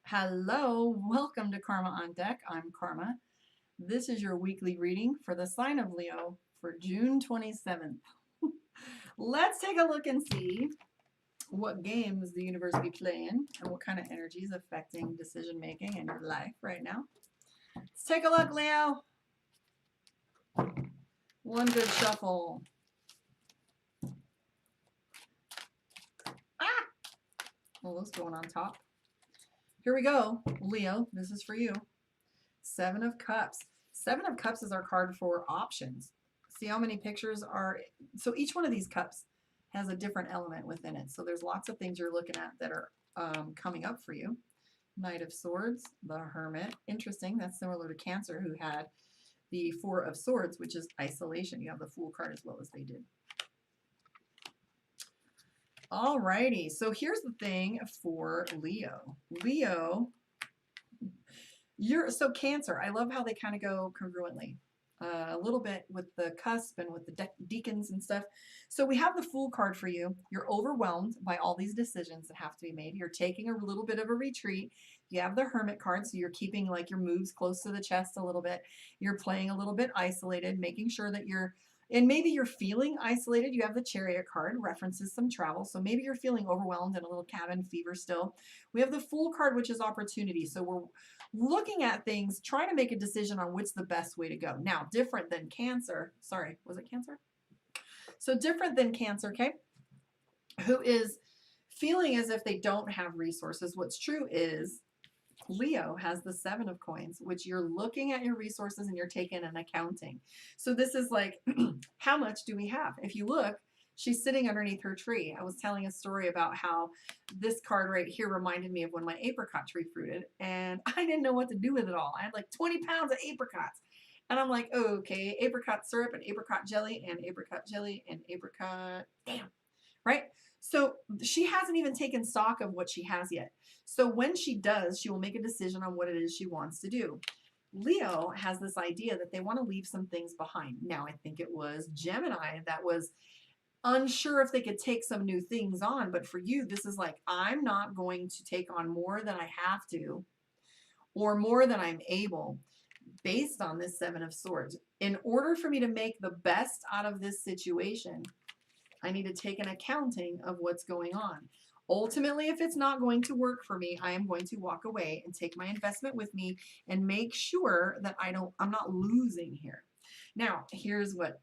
Hello, welcome to Karma on Deck. I'm Karma. This is your weekly reading for the sign of Leo for June 27th. Let's take a look and see what games the universe be playing and what kind of energy is affecting decision making in your life right now. Let's take a look, Leo. One good shuffle. Ah! Well, those going on top. Here we go, Leo. This is for you. Seven of Cups. Seven of Cups is our card for options. See how many pictures are, so each one of these cups has a different element within it. So there's lots of things you're looking at that are coming up for you. Knight of Swords, the Hermit. Interesting, that's similar to Cancer, who had the Four of Swords, which is isolation. You have the Fool card as well as they did. Alrighty, so here's the thing for Leo. Leo, so Cancer, I love how they kind of go congruently. A little bit with the cusp and with the deacons and stuff. So we have the Fool card for you. You're overwhelmed by all these decisions that have to be made. You're taking a little bit of a retreat. You have the Hermit card, so you're keeping like your moves close to the chest a little bit. You're playing a little bit isolated, making sure that and maybe you're feeling isolated. You have the Chariot card, references some travel. So maybe you're feeling overwhelmed and a little cabin fever still. We have the Fool card, which is opportunity. So we're looking at things, trying to make a decision on what's the best way to go. Now, different than Cancer. Sorry, was it Cancer? So different than Cancer, okay? Who is feeling as if they don't have resources. What's true is Leo has the Seven of Coins, which you're looking at your resources and you're taking an accounting. So this is like, how much do we have? If you look, she's sitting underneath her tree. I was telling a story about how this card right here reminded me of when my apricot tree fruited, and I didn't know what to do with it all. I had like 20 pounds of apricots. And I'm like, oh, okay, apricot syrup and apricot jelly and apricot jelly and apricot, damn, right? So she hasn't even taken stock of what she has yet. So when she does, she will make a decision on what it is she wants to do. Leo has this idea that they want to leave some things behind. Now, I think it was Gemini that was unsure if they could take some new things on. But for you, this is like, I'm not going to take on more than I have to or more than I'm able based on this Seven of Swords. In order for me to make the best out of this situation, I need to take an accounting of what's going on. Ultimately, if it's not going to work for me, I am going to walk away and take my investment with me and make sure that I'm not losing here. Now, here's what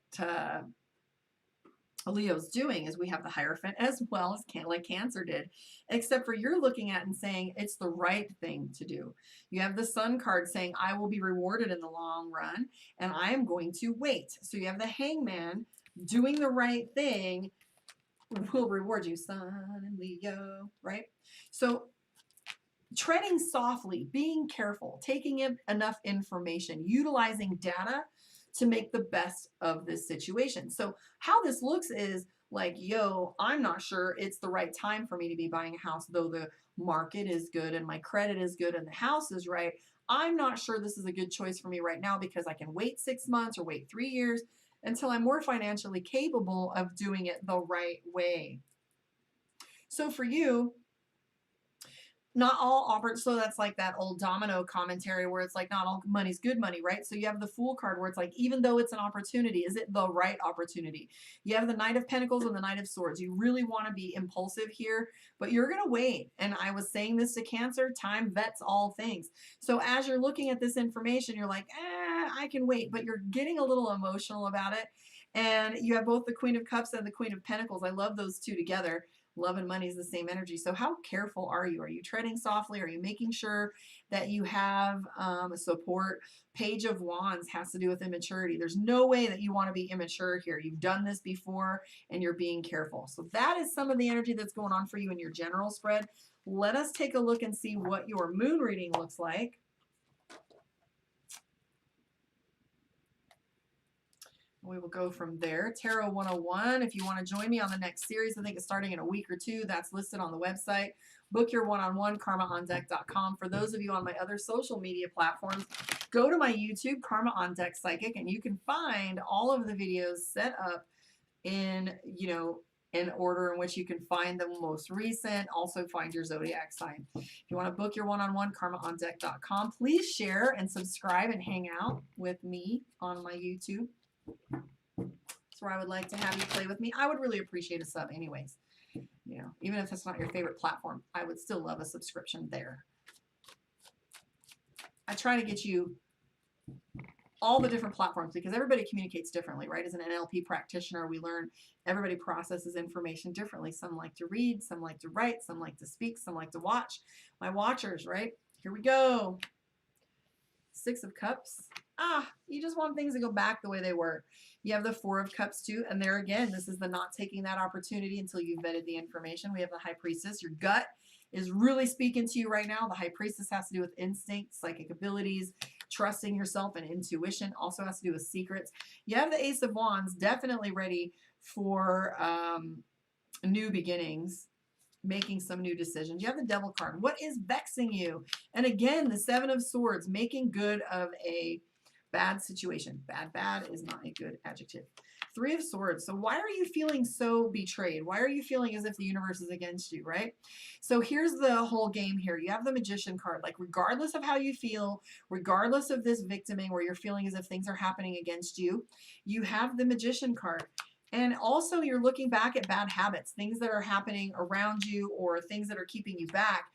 Leo's doing is we have the Hierophant as well as like Cancer did, except for you're looking at and saying it's the right thing to do. You have the Sun card saying I will be rewarded in the long run and I am going to wait. So you have the Hangman doing the right thing will reward you, Sun and Leo, right? So treading softly, being careful, taking in enough information, utilizing data to make the best of this situation. So how this looks is like, yo, I'm not sure it's the right time for me to be buying a house, though the market is good and my credit is good and the house is right. I'm not sure this is a good choice for me right now because I can wait 6 months or wait 3 years until I'm more financially capable of doing it the right way. So for you, not all offers, so that's like that old domino commentary where it's like not all money's good money, right? So you have the Fool card where it's like, even though it's an opportunity, is it the right opportunity? You have the Knight of Pentacles and the Knight of Swords. You really want to be impulsive here, but you're going to wait. And I was saying this to Cancer, time vets all things. So as you're looking at this information, you're like, I can wait, but you're getting a little emotional about it. And you have both the Queen of Cups and the Queen of Pentacles. I love those two together. Love and money is the same energy. So how careful are you? Are you treading softly? Are you making sure that you have support? Page of Wands has to do with immaturity. There's no way that you want to be immature here. You've done this before and you're being careful. So that is some of the energy that's going on for you in your general spread. Let us take a look and see what your moon reading looks like. We will go from there. Tarot 101. If you want to join me on the next series, I think it's starting in a week or two. That's listed on the website. Book your one-on-one, karmaondeck.com. For those of you on my other social media platforms, go to my YouTube, Karma on Deck Psychic, and you can find all of the videos set up in, in order in which you can find the most recent, also find your zodiac sign. If you want to book your one-on-one, karmaondeck.com. Please share and subscribe and hang out with me on my YouTube. That's where I would like to have you play with me. I would really appreciate a sub anyways. You know, even if it's not your favorite platform, I would still love a subscription there. I try to get you all the different platforms because everybody communicates differently, right? As an NLP practitioner, we learn everybody processes information differently. Some like to read, some like to write, some like to speak, some like to watch. My watchers, right? Here we go. 6 of Cups. You just want things to go back the way they were. You have the 4 of Cups too, and there again, this is the not taking that opportunity until you've vetted the information. We have the High Priestess. Your gut is really speaking to you right now. The High Priestess has to do with instinct, psychic abilities, trusting yourself, and intuition. Also has to do with secrets. You have the Ace of Wands, definitely ready for new beginnings, making some new decisions. You have the Devil card. What is vexing you? And again, the 7 of Swords, making good of a bad situation. Bad is not a good adjective. 3 of Swords. So why are you feeling so betrayed? Why are you feeling as if the universe is against you, right? So here's the whole game here. You have the Magician card. Like regardless of how you feel, regardless of this victiming where you're feeling as if things are happening against you, you have the Magician card. And also you're looking back at bad habits, things that are happening around you or things that are keeping you back.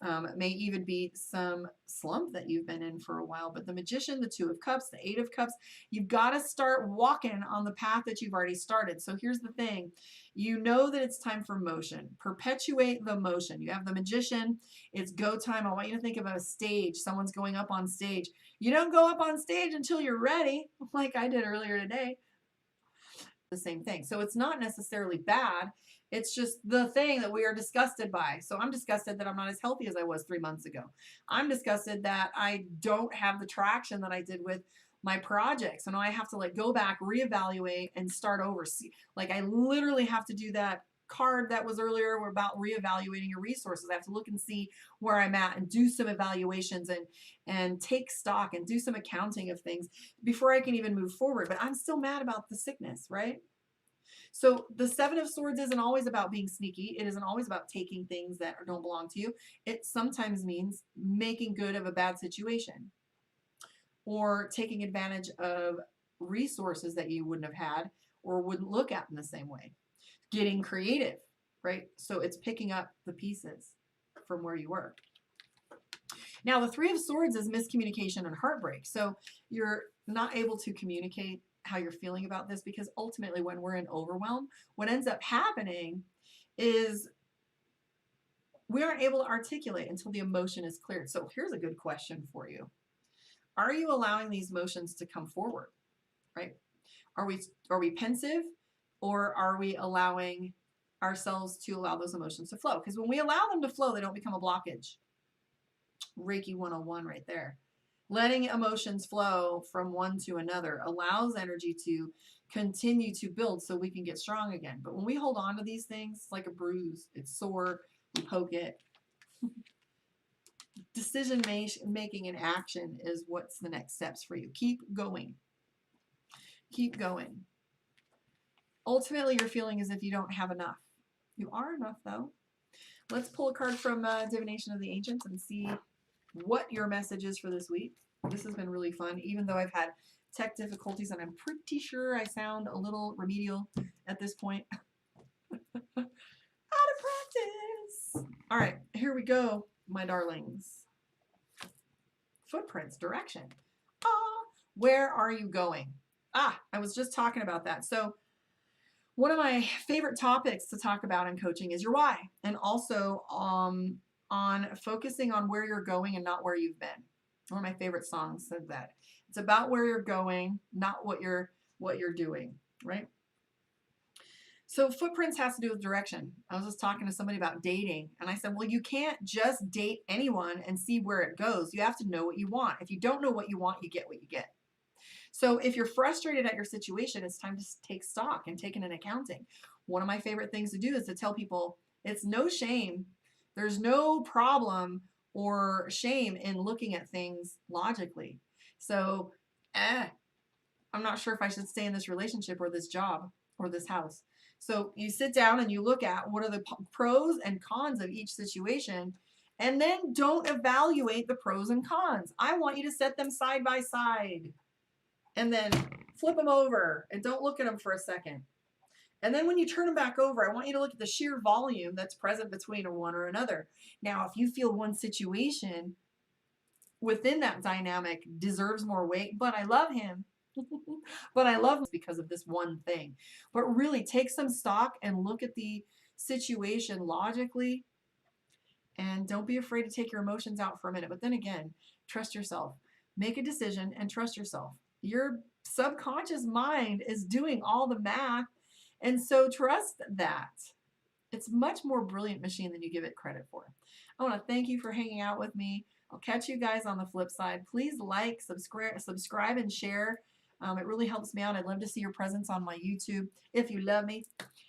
It may even be some slump that you've been in for a while. But the Magician, the 2 of Cups, the 8 of Cups, you've got to start walking on the path that you've already started. So here's the thing. You know that it's time for motion. Perpetuate the motion. You have the Magician. It's go time. I want you to think of a stage. Someone's going up on stage. You don't go up on stage until you're ready, like I did earlier today. The same thing. So it's not necessarily bad. It's just the thing that we are disgusted by. So I'm disgusted that I'm not as healthy as I was 3 months ago. I'm disgusted that I don't have the traction that I did with my projects. So now I have to like go back, reevaluate, and start over. See, like I literally have to do that card that was earlier about reevaluating your resources. I have to look and see where I'm at and do some evaluations and take stock and do some accounting of things before I can even move forward. But I'm still mad about the sickness, right? So the 7 of Swords isn't always about being sneaky. It isn't always about taking things that don't belong to you. It sometimes means making good of a bad situation or taking advantage of resources that you wouldn't have had or wouldn't look at in the same way. Getting creative, right? So it's picking up the pieces from where you were. Now, the 3 of Swords is miscommunication and heartbreak. So you're not able to communicate how you're feeling about this because ultimately when we're in overwhelm, what ends up happening is we aren't able to articulate until the emotion is cleared. So here's a good question for you. Are you allowing these emotions to come forward, right? Are we pensive or are we allowing ourselves to allow those emotions to flow? Because when we allow them to flow, they don't become a blockage. Reiki 101 right there. Letting emotions flow from one to another allows energy to continue to build so we can get strong again. But when we hold on to these things, it's like a bruise. It's sore. We poke it. Decision making and action is what's the next steps for you. Keep going. Keep going. Ultimately, you're feeling as if you don't have enough. You are enough, though. Let's pull a card from Divination of the Ancients and see what your message is for this week. This has been really fun, even though I've had tech difficulties, and I'm pretty sure I sound a little remedial at this point. Out of practice. All right, here we go, my darlings. Footprints, direction. Where are you going? I was just talking about that. So one of my favorite topics to talk about in coaching is your why, and also on focusing on where you're going and not where you've been. One of my favorite songs said that. It's about where you're going, not what you're doing, right? So footprints has to do with direction. I was just talking to somebody about dating, and I said, well, you can't just date anyone and see where it goes. You have to know what you want. If you don't know what you want, you get what you get. So if you're frustrated at your situation, it's time to take stock and take an accounting. One of my favorite things to do is to tell people it's no shame. There's no problem or shame in looking at things logically. So, I'm not sure if I should stay in this relationship or this job or this house. So you sit down and you look at what are the pros and cons of each situation, and then don't evaluate the pros and cons. I want you to set them side by side and then flip them over and don't look at them for a second. And then when you turn them back over, I want you to look at the sheer volume that's present between one or another. Now, if you feel one situation within that dynamic deserves more weight, but I love him, but I love him because of this one thing. But really take some stock and look at the situation logically, and don't be afraid to take your emotions out for a minute. But then again, trust yourself. Make a decision and trust yourself. Your subconscious mind is doing all the math, and so trust that. It's a much more brilliant machine than you give it credit for. I want to thank you for hanging out with me. I'll catch you guys on the flip side. Please like, subscribe, and share. It really helps me out. I'd love to see your presence on my YouTube. If you love me,